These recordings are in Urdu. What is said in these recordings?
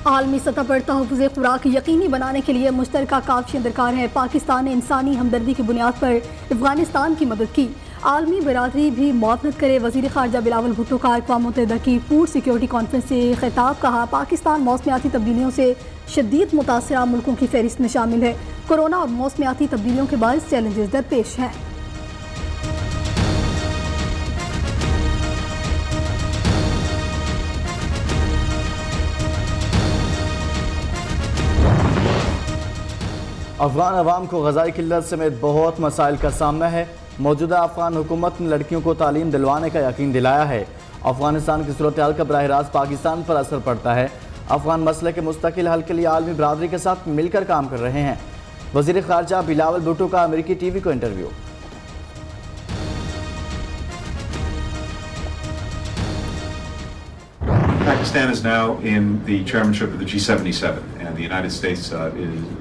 عالمی سطح پر تحفظ خوراک یقینی بنانے کے لیے مشترکہ کاوشیں درکار ہیں۔ پاکستان نے انسانی ہمدردی کی بنیاد پر افغانستان کی مدد کی، عالمی برادری بھی معاونت کرے۔ وزیر خارجہ بلاول بھٹو کا اقوام متحدہ کی فوڈ سیکیورٹی کانفرنس سے خطاب، کہا پاکستان موسمیاتی تبدیلیوں سے شدید متاثرہ ملکوں کی فہرست میں شامل ہے۔ کورونا اور موسمیاتی تبدیلیوں کے باعث چیلنجز درپیش ہیں۔ افغان عوام کو غذائی قلت سمیت بہت مسائل کا سامنا ہے۔ موجودہ افغان حکومت نے لڑکیوں کو تعلیم دلوانے کا یقین دلایا ہے۔ افغانستان کی صورتحال کا براہ راست پاکستان پر اثر پڑتا ہے۔ افغان مسئلے کے مستقل حل کے لیے عالمی برادری کے ساتھ مل کر کام کر رہے ہیں۔ وزیر خارجہ بلاول بھٹو کا امریکی ٹی وی کو interview. Pakistan is now in the chairmanship of the G77, and the United States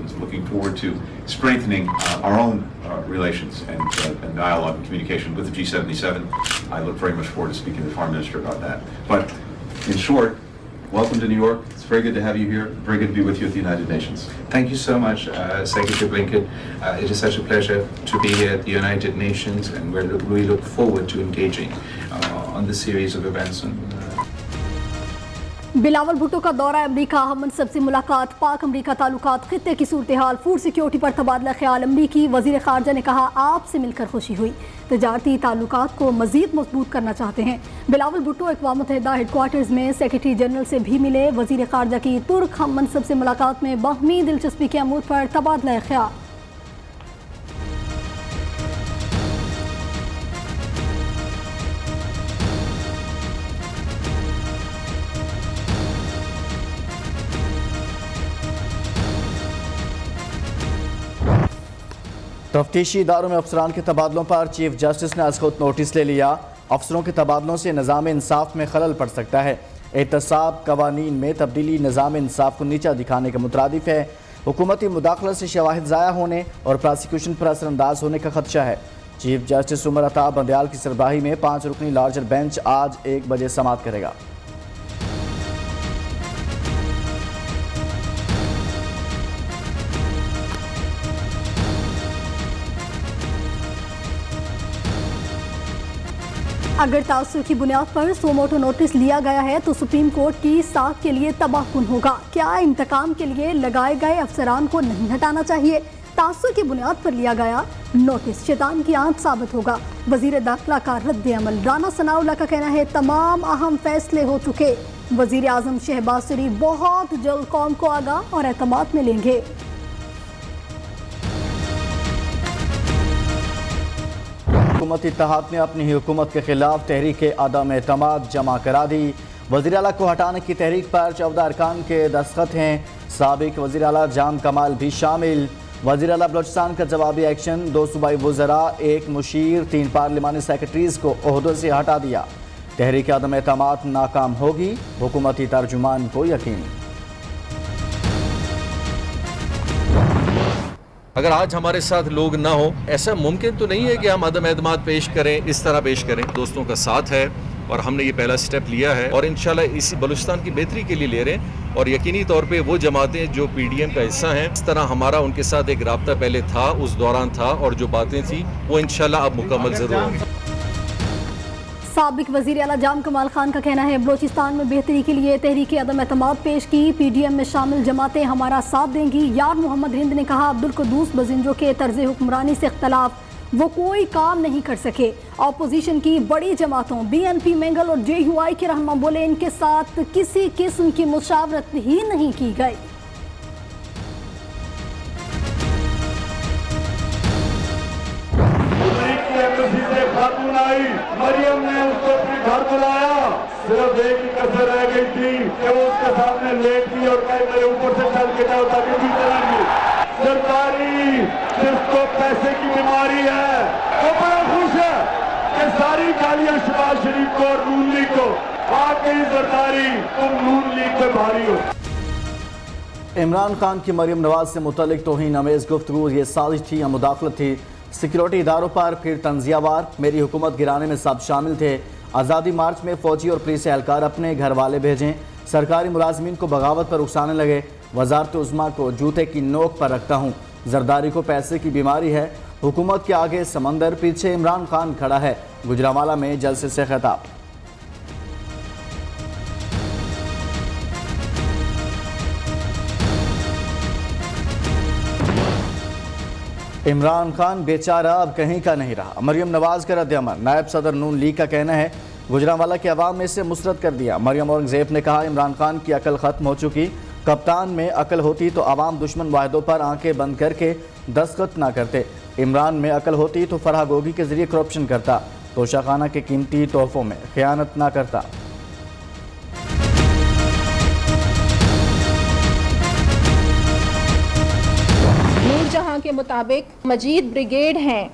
is looking forward to strengthening our own relations and dialogue and communication with the G77. I look very much forward to speaking to the Foreign Minister about that. But in short, welcome to New York. It's very good to have you here. Very good to be with you at the United Nations. Thank you so much, Secretary Blinken. It is such a pleasure to be here at the United Nations, and we look forward to engaging on this series of events. Bilawal Bhutto کا دورہ امریکہ، اہم منصب سے ملاقات، پاک امریکہ تعلقات، خطے کی صورتحال، فوڈ سیکیورٹی پر تبادلہ خیال امریکی وزیر خارجہ نے کہا آپ سے مل کر خوشی ہوئی، تجارتی تعلقات کو مزید مضبوط کرنا چاہتے ہیں۔ بلاول بھٹو اقوام متحدہ ہیڈ کوارٹرز میں سیکرٹری جنرل سے بھی ملے۔ وزیر خارجہ کی ترک ہم منصب سے ملاقات میں باہمی دلچسپی کے امور پر تبادلہ خیال۔ تفتیشی اداروں میں افسران کے تبادلوں پر چیف جسٹس نے از خود نوٹس لے لیا۔ افسروں کے تبادلوں سے نظام انصاف میں خلل پڑ سکتا ہے۔ احتساب قوانین میں تبدیلی نظام انصاف کو نیچا دکھانے کے مترادف ہے۔ حکومتی مداخلت سے شواہد ضائع ہونے اور پراسیکیوشن پر اثر انداز ہونے کا خدشہ ہے۔ چیف جسٹس عمر عطا بندیال کی سربراہی میں 5 رکنی لارجر بینچ آج 1 بجے سماعت کرے گا۔ اگر تعصب کی بنیاد پر سوموٹو نوٹس لیا گیا ہے تو سپریم کورٹ کی ساکھ کے لیے تباہ کن ہوگا۔ کیا انتقام کے لیے لگائے گئے افسران کو نہیں ہٹانا چاہیے؟ تعصب کی بنیاد پر لیا گیا نوٹس شیطان کی آنکھ ثابت ہوگا۔ وزیر داخلہ کا رد عمل۔ رانا ثناءاللہ کا کہنا ہے تمام اہم فیصلے ہو چکے۔ وزیر اعظم شہباز شریف بہت جلد قوم کو آگاہ اور اعتماد میں لیں گے۔ حکومت اتحاد نے اپنی حکومت کے خلاف تحریک عدم اعتماد جمع کرا دی۔ وزیر اعلیٰ کو ہٹانے کی تحریک پر 14 ارکان کے دستخط ہیں، سابق وزیر اعلیٰ جام کمال بھی شامل۔ وزیر اعلیٰ بلوچستان کا جوابی ایکشن، 2 صوبائی وزراء، 1 مشیر، 3 پارلیمانی سیکرٹریز کو عہدوں سے ہٹا دیا۔ تحریک عدم اعتماد ناکام ہوگی، حکومتی ترجمان کو یقین۔ اگر آج ہمارے ساتھ لوگ نہ ہو، ایسا ممکن تو نہیں ہے کہ ہم عدم اعتماد پیش کریں، اس طرح پیش کریں۔ دوستوں کا ساتھ ہے اور ہم نے یہ پہلا سٹیپ لیا ہے اور انشاءاللہ اسی بلوچستان کی بہتری کے لیے لے رہے ہیں، اور یقینی طور پہ وہ جماعتیں جو پی ڈی ایم کا حصہ ہیں، اس طرح ہمارا ان کے ساتھ ایک رابطہ پہلے تھا، اس دوران تھا، اور جو باتیں تھیں وہ انشاءاللہ اب مکمل ضرور ہوں گی۔ سابق وزیر اعلیٰ جام کمال خان کا کہنا ہے بلوچستان میں بہتری کے لیے تحریک عدم اعتماد پیش کی، پی ڈی ایم میں شامل جماعتیں ہمارا ساتھ دیں گی۔ یار محمد ہند نے کہا عبدالقدوس بزنجو کے طرز حکمرانی سے اختلاف، وہ کوئی کام نہیں کر سکے۔ اپوزیشن کی بڑی جماعتوں بی این پی مینگل اور جے یو آئی کے رہنما بولے ان کے ساتھ کسی قسم کی مشاورت ہی نہیں کی گئی۔ خاتون آئی، مریم نے اس کو اپنے گھر بلایا، صرف ایک ہی کسر رہ گئی تھی کہ وہ اس کے سامنے لیٹ گئی اور کہے میرے اوپر سے چل کے جاؤ تاکہ بھی چلیں گی۔ سرکاری جس کو پیسے کی بیماری ہے وہ بڑا خوش ہے کہ ساری گالیاں شہباز شریف کو اور نون لیگ کو، واقعی زرداری تم نون لیگ پہ بھاری ہو۔ عمران خان کی مریم نواز سے متعلق توہین آمیز گفتگو یہ سازش تھی یا مداخلت تھی؟ سیکیورٹی اداروں پر پھر تنزیہ وار، میری حکومت گرانے میں سب شامل تھے۔ آزادی مارچ میں فوجی اور پولیس اہلکار اپنے گھر والے بھیجیں، سرکاری ملازمین کو بغاوت پر اکسانے لگے۔ وزارت عظمیٰ کو جوتے کی نوک پر رکھتا ہوں، زرداری کو پیسے کی بیماری ہے، حکومت کے آگے سمندر، پیچھے عمران خان کھڑا ہے۔ گجرانوالہ میں جلسے سے خطاب۔ عمران خان بیچارہ اب کہیں کا نہیں رہا، مریم نواز کا رد عمل۔ نائب صدر نون لیگ کا کہنا ہے گجرانوالہ کے عوام نے اسے مسرت کر دیا۔ مریم اورنگزیب نے کہا عمران خان کی عقل ختم ہو چکی، کپتان میں عقل ہوتی تو عوام دشمن معاہدوں پر آنکھیں بند کر کے دستخط نہ کرتے، عمران میں عقل ہوتی تو فرح گوگی کے ذریعے کرپشن کرتا، توشہ خانہ کے قیمتی تحفوں میں خیانت نہ کرتا۔ نور جہاں کے مطابق مجید بریگیڈ ہیں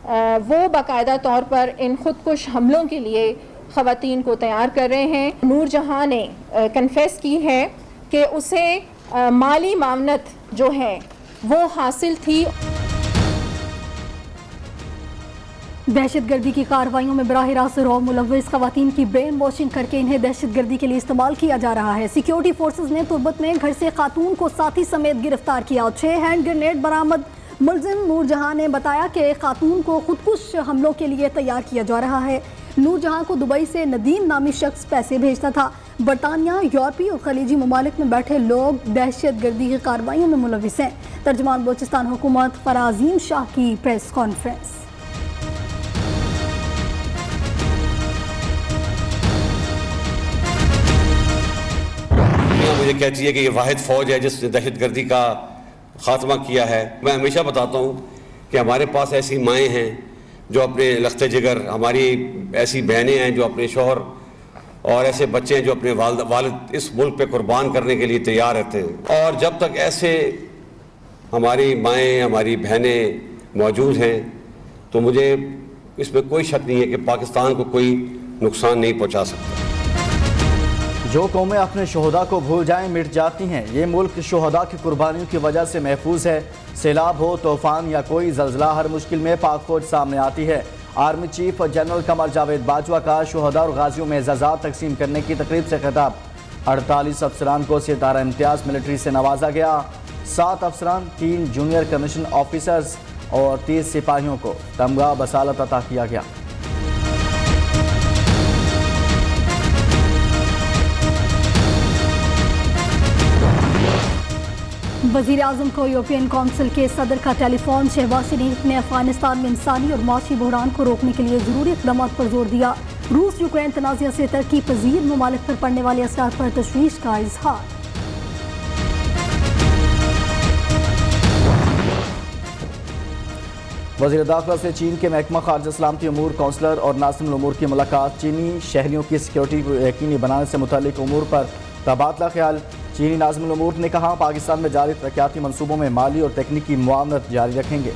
وہ باقاعدہ طور پر ان خودکش حملوں کے لیے خواتین کو تیار کر رہے ہیں۔ نور جہاں نے کنفیس کی ہے کہ اسے مالی معاونت جو ہے وہ حاصل تھی۔ دہشت گردی کی کارروائیوں میں براہ راست رو ملوث خواتین کی برین واشنگ کر کے انہیں دہشت گردی کے لیے استعمال کیا جا رہا ہے۔ سیکیورٹی فورسز نے تربت میں گھر سے خاتون کو ساتھی سمیت گرفتار کیا، 6 ہینڈ گرینیڈ برآمد۔ ملزم نور جہاں نے بتایا کہ خاتون کو خودکش حملوں کے لیے تیار کیا جا رہا ہے۔ نور جہاں کو دبئی سے ندیم نامی شخص پیسے بھیجتا تھا۔ برطانیہ، یورپی اور خلیجی ممالک میں بیٹھے لوگ دہشت گردی کی کارروائیوں میں ملوث ہیں۔ ترجمان بلوچستان حکومت فراز شاہ کی پریس کانفرنس۔ مجھے کہتی ہے کہ یہ واحد فوج ہے جس نے دہشت گردی کا خاتمہ کیا ہے۔ میں ہمیشہ بتاتا ہوں کہ ہمارے پاس ایسی مائیں ہیں جو اپنے لخت جگر، ہماری ایسی بہنیں ہیں جو اپنے شوہر، اور ایسے بچے ہیں جو اپنے والد اس ملک پہ قربان کرنے کے لیے تیار رہتے ہیں۔ اور جب تک ایسے ہماری مائیں، ہماری بہنیں موجود ہیں تو مجھے اس میں کوئی شک نہیں ہے کہ پاکستان کو کوئی نقصان نہیں پہنچا سکتا۔ جو قومیں اپنے شہداء کو بھول جائیں مٹ جاتی ہیں، یہ ملک شہداء کی قربانیوں کی وجہ سے محفوظ ہے۔ سیلاب ہو، طوفان یا کوئی زلزلہ، ہر مشکل میں پاک فوج سامنے آتی ہے۔ Army chief general Qamar Javed Bajwa کا شہداء اور غازیوں میں اعزازات تقسیم کرنے کی تقریب سے خطاب۔ 48 افسران کو ستارہ امتیاز ملٹری سے نوازا گیا، 7 افسران، 3 جونیئر کمیشن آفیسرز اور 30 سپاہیوں کو تمغہ بصالت عطا کیا گیا۔ وزیر اعظم کو یورپین کونسل کے صدر کا ٹیلی فون۔ شہباز شریف نے افغانستان میں انسانی اور معاشی بحران کو روکنے کے لیے ضروری اقدامات پر زور دیا۔ روس یوکرین تنازع سے ترقی پذیر ممالک پر پڑنے والے اثرات پر تشویش کا اظہار۔ وزیر داخلہ سے چین کے محکمہ خارجہ سلامتی امور کونسلر اور ناظم الامور کی ملاقات۔ چینی شہریوں کی سیکیورٹی کو یقینی بنانے سے متعلق امور پر تبادلہ خیال۔ چینی ناظم الامور نے کہا پاکستان میں جاری ترقیاتی منصوبوں میں مالی اور تکنیکی معاونت جاری رکھیں گے۔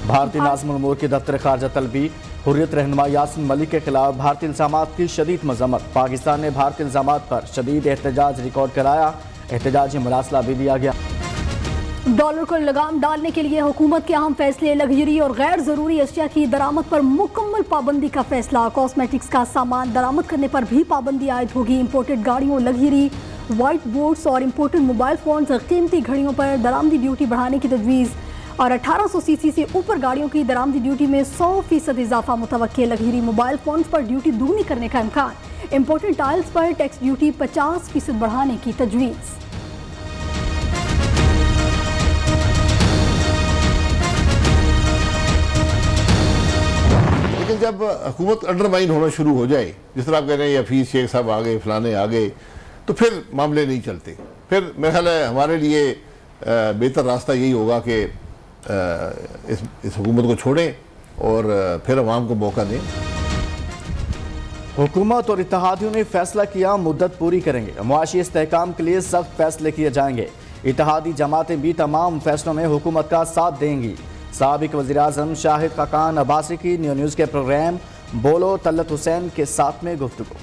بھارتی ناظم الامور کی دفتر خارجہ طلبی حریت رہنما یاسین ملک کے خلاف بھارتی الزامات کی شدید مذمت۔ پاکستان نے بھارتی الزامات پر شدید احتجاج ریکارڈ کرایا، احتجاجی مراسلہ بھی دیا گیا۔ ڈالر کو لگام ڈالنے کے لیے حکومت کے اہم فیصلے۔ لگژری اور غیر ضروری اشیاء کی درآمد پر مکمل پابندی کا فیصلہ۔ کاسمیٹکس کا سامان درآمد کرنے پر بھی پابندی عائد ہوگی۔ امپورٹڈ گاڑیوں، لگژری وائٹ بورڈز اور امپورٹڈ موبائل فونز، قیمتی گھڑیوں پر درآمدی ڈیوٹی بڑھانے کی تجویز، اور 1800 سی سی سے اوپر گاڑیوں کی درآمدی ڈیوٹی میں 100% اضافہ متوقع۔ لگژری موبائل فونز پر ڈیوٹی دوگنی کرنے کا امکان۔ امپورٹڈ ٹائلز پر ٹیکس ڈیوٹی 50% بڑھانے کی تجویز۔ لیکن جب حکومت انڈرمائن ہونا شروع ہو جائے، جس طرح آپ کہہ رہے ہیں حفیظ شیخ صاحب آگے، فلانے آگے، تو پھر معاملے نہیں چلتے۔ پھر میرا خیال ہے ہمارے لیے بہتر راستہ یہی ہوگا کہ اس حکومت کو چھوڑیں اور پھر عوام کو موقع دیں۔ حکومت اور اتحادیوں نے فیصلہ کیا مدت پوری کریں گے، معاشی استحکام کے لیے سخت فیصلے کیے جائیں گے۔ اتحادی جماعتیں بھی تمام فیصلوں میں حکومت کا ساتھ دیں گی۔ سابق وزیراعظم شاہد خاقان عباسی کی نیو نیوز کے پروگرام بولو طلعت حسین کے ساتھ میں گفتگو۔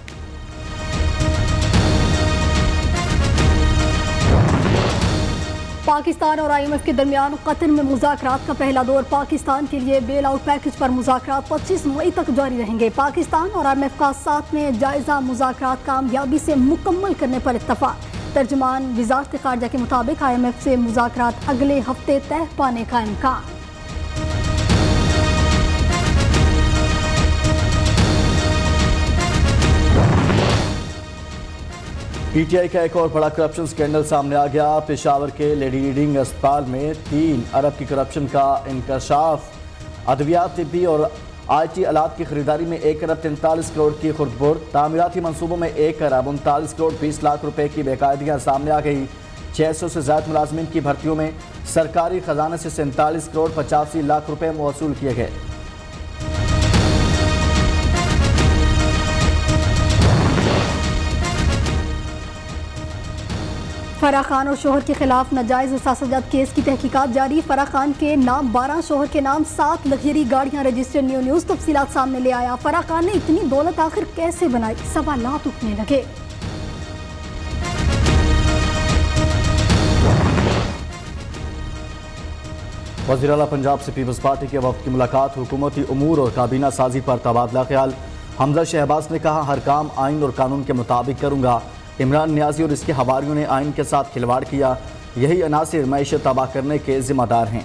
پاکستان اور IMF کے درمیان قطر میں مذاکرات کا پہلا دور پاکستان کے لیے بیل آؤٹ پیکج پر مذاکرات 25 مئی تک جاری رہیں گے۔ پاکستان اور IMF کا ساتھ میں جائزہ مذاکرات کامیابی سے مکمل کرنے پر اتفاق۔ ترجمان وزارت خارجہ کے مطابق IMF سے مذاکرات اگلے ہفتے طے پانے کا امکان۔ PTI کا ایک اور بڑا کرپشن سکینڈل سامنے آ گیا۔ پشاور کے لیڈی ریڈنگ اسپتال میں 3 ارب کی کرپشن کا انکشاف۔ ادویات، طبی اور IT آلات کی خریداری میں 1 ارب 43 کروڑ کی خرد برد۔ تعمیراتی منصوبوں میں 1 ارب 39 کروڑ 20 لاکھ روپے کی بے قاعدگیاں سامنے آ گئی۔ 600 سے زائد ملازمین کی بھرتیوں میں سرکاری خزانے سے 47 کروڑ 85 لاکھ روپے موصول کیے گئے۔ فرح خان اور شوہر کے خلاف ناجائز اثاثہ جات کیس کی تحقیقات جاری۔ فرح خان کے نام 12، شوہر کے نام 7 لگژری گاڑیاں رجسٹرڈ۔ نیوز تفصیلات سامنے لے آیا۔ فرح خان نے اتنی دولت آخر کیسے بنائی؟ سوالات اٹھنے لگے۔ وزیر اعلیٰ پنجاب سے پیپلز پارٹی کے وفد کی ملاقات۔ حکومتی امور اور کابینہ سازی پر تبادلہ خیال۔ حمزہ شہباز نے کہا ہر کام آئین اور قانون کے مطابق کروں گا۔ عمران نیازی اور اس کے حواریوں نے آئین کے ساتھ کھلواڑ کیا، یہی عناصر معیشت تباہ کرنے کے ذمہ دار ہیں۔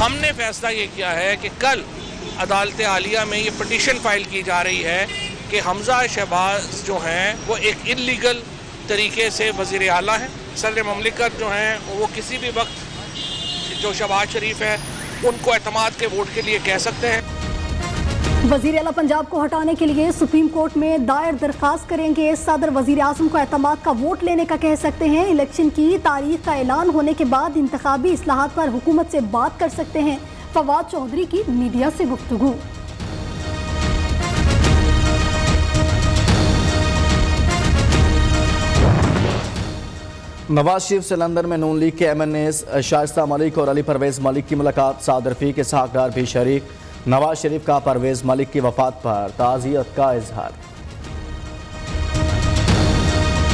ہم نے فیصلہ یہ کیا ہے کہ کل عدالت عالیہ میں یہ پٹیشن فائل کی جا رہی ہے کہ حمزہ شہباز جو ہیں وہ ایک انلیگل طریقے سے وزیر اعلیٰ ہیں۔ صدر مملکت جو ہیں وہ کسی بھی وقت جو شہباز شریف ہے ان کو اعتماد کے ووٹ کے لیے کہہ سکتے ہیں۔ وزیر اعلیٰ پنجاب کو ہٹانے کے لیے سپریم کورٹ میں دائر درخواست کریں گے۔ صدر وزیر اعظم کو اعتماد کا ووٹ لینے کا کہہ سکتے ہیں۔ الیکشن کی تاریخ کا اعلان ہونے کے بعد انتخابی اصلاحات پر حکومت سے بات کر سکتے ہیں۔ فواد چودھری کی میڈیا سے گفتگو۔ نواز شریف سے لندن میں نون لیگ کے MNAs شائستہ ملک اور علی پرویز ملک کی ملاقات۔ سعد رفیق اسحاق ڈار بھی شریک۔ نواز شریف کا پرویز ملک کی وفات پر تعزیت کا اظہار۔